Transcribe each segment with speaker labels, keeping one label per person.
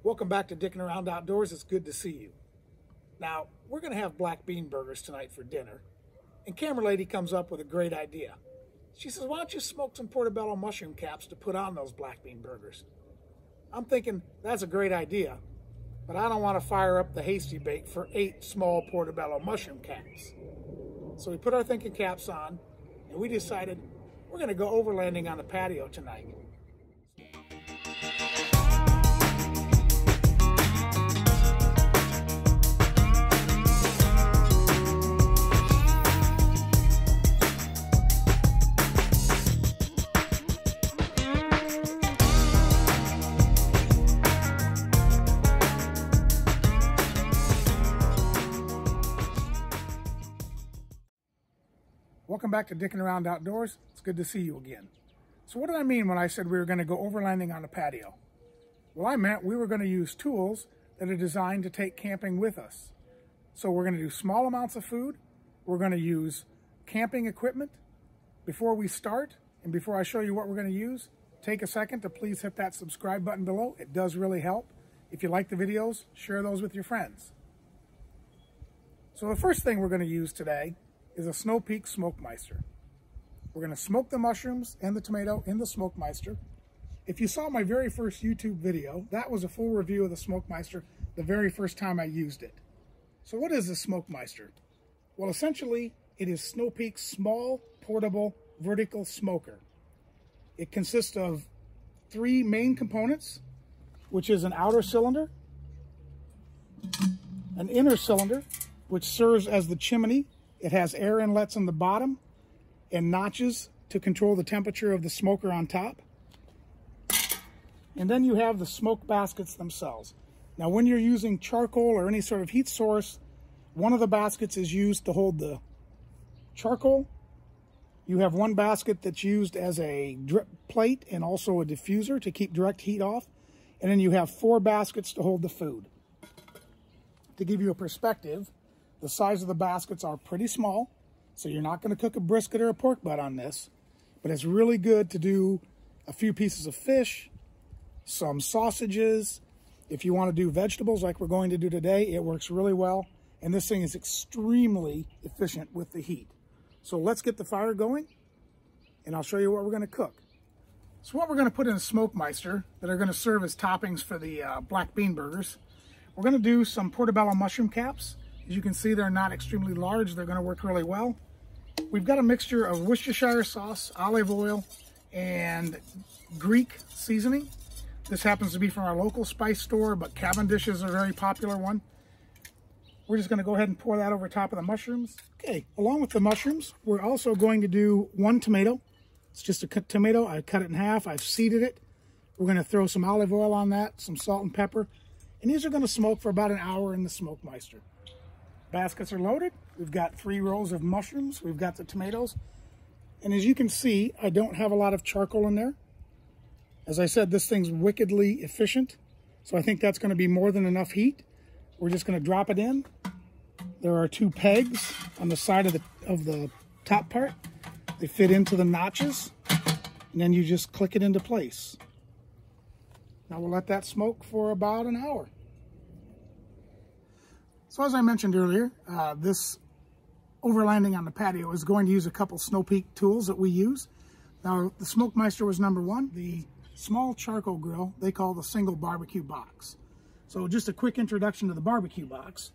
Speaker 1: Welcome back to Dicking Around Outdoors. It's good to see you. Now, we're going to have black bean burgers tonight for dinner, and camera lady comes up with a great idea. She says, why don't you smoke some Portobello mushroom caps to put on those black bean burgers? I'm thinking, that's a great idea, but I don't want to fire up the hasty bake for 8 small Portobello mushroom caps. So we put our thinking caps on, and we decided we're going to go overlanding on the patio tonight. Welcome back to Dicking Around Outdoors. It's good to see you again. So what did I mean when I said we were going to go overlanding on the patio? Well, I meant we were going to use tools that are designed to take camping with us. So we're going to do small amounts of food. We're going to use camping equipment. Before we start, and before I show you what we're going to use, take a second to please hit that subscribe button below. It does really help. If you like the videos, share those with your friends. So the first thing we're going to use today is a Snow Peak Smokemeister. We're going to smoke the mushrooms and the tomato in the Smokemeister. If you saw my very first YouTube video, that was a full review of the Smokemeister the very first time I used it. So what is the Smokemeister? Well, essentially, it is Snow Peak's small, portable, vertical smoker. It consists of 3 main components, which is an outer cylinder, an inner cylinder, which serves as the chimney. It has air inlets on the bottom and notches to control the temperature of the smoker on top. And then you have the smoke baskets themselves. Now, when you're using charcoal or any sort of heat source, one of the baskets is used to hold the charcoal. You have one basket that's used as a drip plate and also a diffuser to keep direct heat off. And then you have 4 baskets to hold the food. To give you a perspective, the size of the baskets are pretty small, so you're not going to cook a brisket or a pork butt on this, but it's really good to do a few pieces of fish, some sausages. If you want to do vegetables like we're going to do today, it works really well, and this thing is extremely efficient with the heat. So let's get the fire going, and I'll show you what we're going to cook. So what we're going to put in a Smokemeister that are going to serve as toppings for the black bean burgers, we're going to do some Portobello mushroom caps. As you can see, they're not extremely large. They're going to work really well. We've got a mixture of Worcestershire sauce, olive oil, and Greek seasoning. This happens to be from our local spice store, but Cavendish is a very popular one. We're just going to go ahead and pour that over top of the mushrooms. Okay, along with the mushrooms, we're also going to do 1 tomato. It's just a cut tomato. I cut it in half. I've seeded it. We're going to throw some olive oil on that, some salt and pepper. And these are going to smoke for about an hour in the Smokemeister. Baskets are loaded. We've got 3 rows of mushrooms. We've got the tomatoes. And as you can see, I don't have a lot of charcoal in there. As I said, this thing's wickedly efficient. So I think that's going to be more than enough heat. We're just going to drop it in. There are 2 pegs on the side of the top part. They fit into the notches. And then you just click it into place. Now we'll let that smoke for about an hour. So as I mentioned earlier, this overlanding on the patio is going to use a couple Snow Peak tools that we use. Now, the Smokemeister was number 1. The small charcoal grill, they call the single barbecue box. So just a quick introduction to the barbecue box.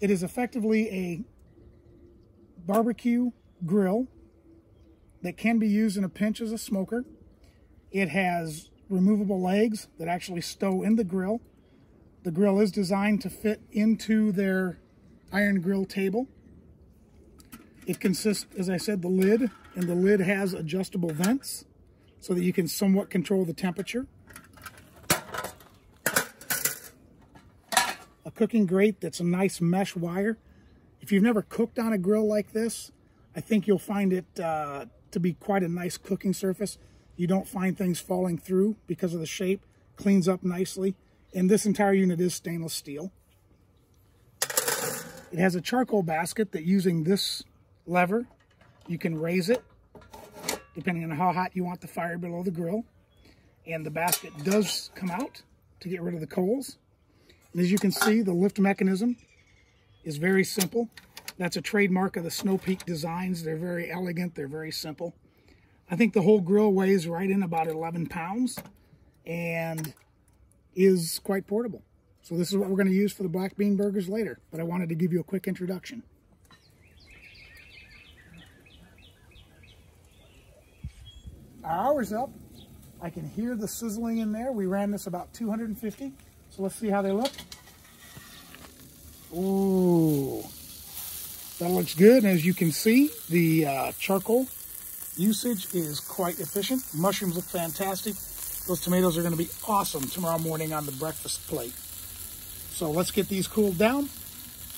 Speaker 1: It is effectively a barbecue grill that can be used in a pinch as a smoker. It has removable legs that actually stow in the grill. The grill is designed to fit into their iron grill table. It consists, as I said, the lid, and the lid has adjustable vents so that you can somewhat control the temperature. A cooking grate that's a nice mesh wire. If you've never cooked on a grill like this, I think you'll find it to be quite a nice cooking surface. You don't find things falling through because of the shape. Cleans up nicely. And this entire unit is stainless steel. It has a charcoal basket that, using this lever, you can raise it depending on how hot you want the fire below the grill. And the basket does come out. to get rid of the coals. And as you can see, the lift mechanism is very simple. That's a trademark of the Snow Peak designs. They're very elegant. They're very simple. I think the whole grill weighs right in about 11 pounds and is quite portable. So this is what we're going to use for the black bean burgers later. But I wanted to give you a quick introduction. Our hour's up. I can hear the sizzling in there. We ran this about 250. So let's see how they look. Ooh, that looks good. And as you can see, the charcoal usage is quite efficient. Mushrooms look fantastic. Those tomatoes are going to be awesome tomorrow morning on the breakfast plate. So let's get these cooled down,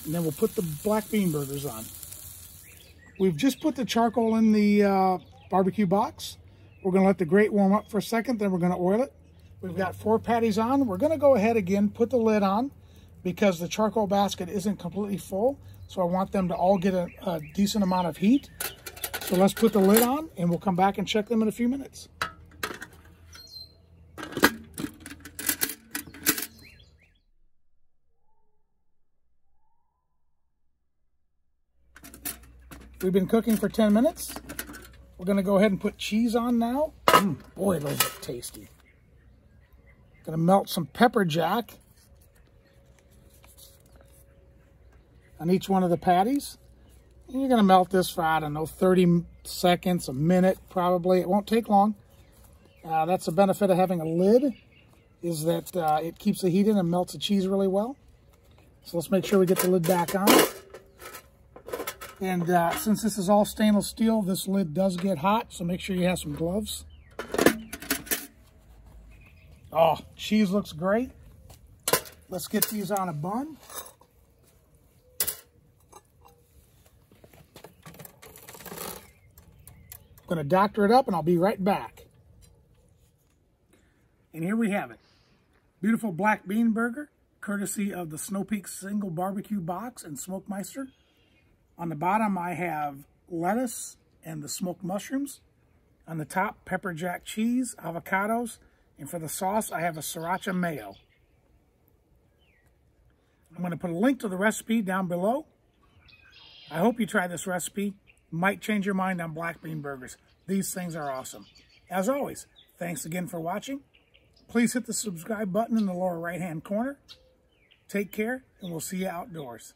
Speaker 1: and then we'll put the black bean burgers on. We've just put the charcoal in the barbecue box. We're going to let the grate warm up for a second, then we're going to oil it. We've got 4 patties on. We're going to go ahead again, put the lid on, because the charcoal basket isn't completely full. So I want them to all get a decent amount of heat. So let's put the lid on, and we'll come back and check them in a few minutes. We've been cooking for 10 minutes. We're going to go ahead and put cheese on now. Boy, those look tasty. Going to melt some pepper jack on each one of the patties. And you're going to melt this for, I don't know, 30 seconds, a minute probably. It won't take long. That's the benefit of having a lid, is that it keeps the heat in and melts the cheese really well. So let's make sure we get the lid back on. And since this is all stainless steel, this lid does get hot, so make sure you have some gloves. Oh, cheese looks great. Let's get these on a bun. I'm going to doctor it up, and I'll be right back. And here we have it. Beautiful black bean burger, courtesy of the Snow Peak single barbecue box and Smokemeister. On the bottom, I have lettuce and the smoked mushrooms. On the top, pepper jack cheese, avocados, and for the sauce, I have a sriracha mayo. I'm going to put a link to the recipe down below. I hope you try this recipe. Might change your mind on black bean burgers. These things are awesome. As always, thanks again for watching. Please hit the subscribe button in the lower right-hand corner. Take care, and we'll see you outdoors.